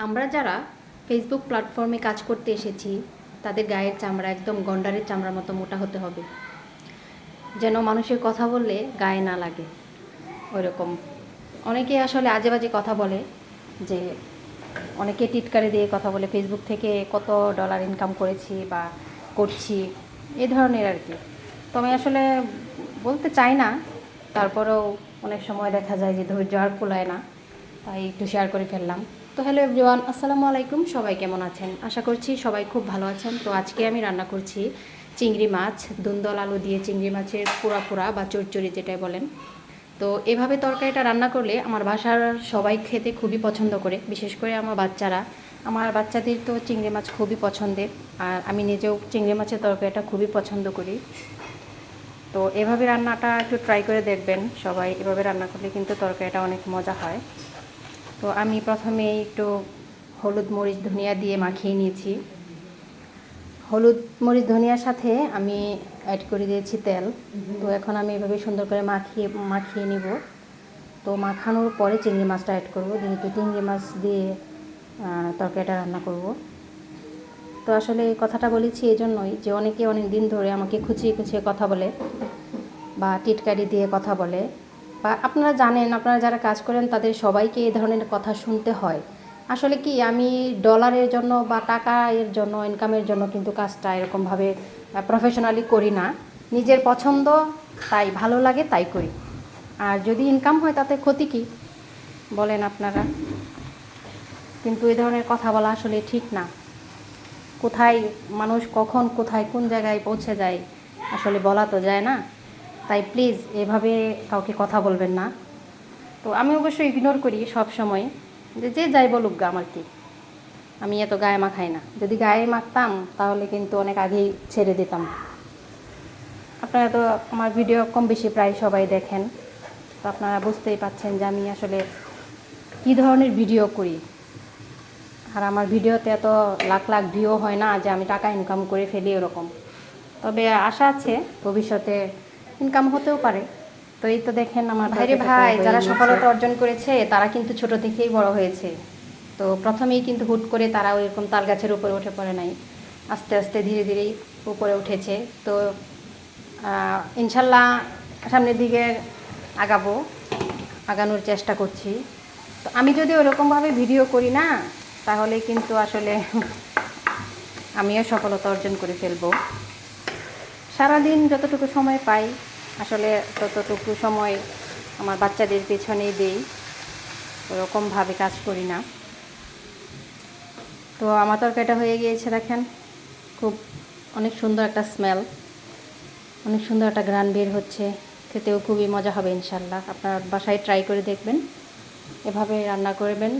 আমরা যারা ফেসবুক প্ল্যাটফর্মে কাজ করতে এসেছি তাদের গায়ের চামড়া একদম গন্ডারের চামড়ার মতো মোটা হতে হবে, যেন মানুষের কথা বললে গায়ে না লাগে ওইরকম। অনেকে আসলে আজে বাজে কথা বলে, যে অনেকে টিটকারি দিয়ে কথা বলে ফেসবুক থেকে কত ডলার ইনকাম করেছি বা করছি, এই ধরনের আর কি। তো আমি আসলে বলতে চাই না, তারপরেও অনেক সময় দেখা যায় যে ধৈর্য আর কুলায় না, তাই একটু শেয়ার করে ফেললাম। তো হ্যালো এভরিওয়ান, আসসালামু আলাইকুম। সবাই কেমন আছেন? আশা করছি সবাই খুব ভালো আছেন। তো আজকে আমি রান্না করছি চিংড়ি মাছ, দুন্দল আলু দিয়ে চিংড়ি মাছের পোড়া বা চচ্চড়ি যেটাই বলেন। তো এভাবে তরকারিটা রান্না করলে আমার বাসার সবাই খেতে খুবই পছন্দ করে, বিশেষ করে আমার বাচ্চারা। আমার বাচ্চাদের তো চিংড়ি মাছ খুবই পছন্দের, আর আমি নিজেও চিংড়ি মাছের তরকারিটা খুবই পছন্দ করি। তো এভাবে রান্নাটা একটু ট্রাই করে দেখবেন সবাই, এভাবে রান্না করলে কিন্তু তরকারিটা অনেক মজা হয়। তো আমি প্রথমে একটু হলুদ মরিচ ধনিয়া দিয়ে মাখিয়ে নিয়েছি। হলুদ মরিচ ধনিয়ার সাথে আমি অ্যাড করে দিয়েছি তেল। তো এখন আমি এভাবে সুন্দর করে মাখিয়ে নিব। তো মাখানোর পরে চিংড়ি মাছটা অ্যাড করব, যেহেতু চিংড়ি মাছ দিয়ে তরকারিটা রান্না করব। তো আসলে এই কথাটা বলেছি এই জন্যই যে অনেকে অনেক দিন ধরে আমাকে খুঁচিয়ে খুঁচিয়ে কথা বলে বা টিটকারি দিয়ে কথা বলে, বা আপনারা জানেন, আপনারা যারা কাজ করেন তাদের সবাইকে এই ধরনের কথা শুনতে হয়। আসলে কি, আমি ডলারের জন্য বা টাকা এর জন্য, ইনকামের জন্য কিন্তু কাজটা এরকমভাবে প্রফেশনালি করি না। নিজের পছন্দ, তাই ভালো লাগে তাই করি। আর যদি ইনকাম হয় তাতে ক্ষতি কী বলেন আপনারা? কিন্তু এই ধরনের কথা বলা আসলে ঠিক না। কোথায় মানুষ কখন কোথায় কোন জায়গায় পৌঁছে যায় আসলে বলা তো যায় না। তাই প্লিজ এভাবে কাউকে কথা বলবেন না। তো আমি অবশ্যই ইগনোর করি সব সময়, যে যে যাই বলুক গা, আমার কি, আমি এত গায়ে মাখাই না। যদি গায়ে মাখতাম তাহলে কিন্তু অনেক আগেই ছেড়ে দিতাম। আপনারা তো আমার ভিডিও কম বেশি প্রায় সবাই দেখেন, তো আপনারা বুঝতেই পাচ্ছেন যে আমি আসলে কী ধরনের ভিডিও করি। আর আমার ভিডিওতে এত লাখ লাখ ভিউ হয় না যে আমি টাকা ইনকাম করে ফেলি এরকম। তবে আশা আছে ভবিষ্যতে ইনকাম হতেও পারে। তো এই তো দেখেন আমার ভাইরে ভাই, যারা সফলতা অর্জন করেছে তারা কিন্তু ছোট থেকেই বড় হয়েছে। তো প্রথমেই কিন্তু হুট করে তারা ওইরকম তাল গাছের উপরে উঠে পড়ে নাই, আস্তে আস্তে ধীরে ধীরেই উপরে উঠেছে। তো ইনশাল্লাহ সামনের দিকে আগানোর চেষ্টা করছি। তো আমি যদি ওরকমভাবে ভিডিও করি না, তাহলে কিন্তু আসলে আমিও সফলতা অর্জন করে ফেলবো। সারাদিন যতটুকু সময় পাই আসলে ততটুকু সময় আমার বাচ্চাদের পেছনেই দিই, ওরকমভাবে কাজ করি না। তো আমার তরকারিটা হয়ে গিয়েছে দেখেন, খুব অনেক সুন্দর একটা স্মেল, অনেক সুন্দর একটা ঘ্রাণ বের হচ্ছে। খেতেও খুবই মজা হবে ইনশাল্লাহ। আপনার বাসায় ট্রাই করে দেখবেন, এভাবে রান্না করবেন।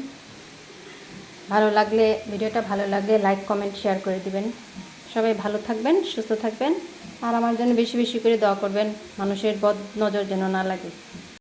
ভিডিওটা ভালো লাগলে লাইক কমেন্ট শেয়ার করে দিবেন। সবাই ভালো থাকবেন, সুস্থ থাকবেন, আর আমার জন্য বেশি বেশি করে দোয়া করবেন, মানুষের বদ নজর যেন না লাগে।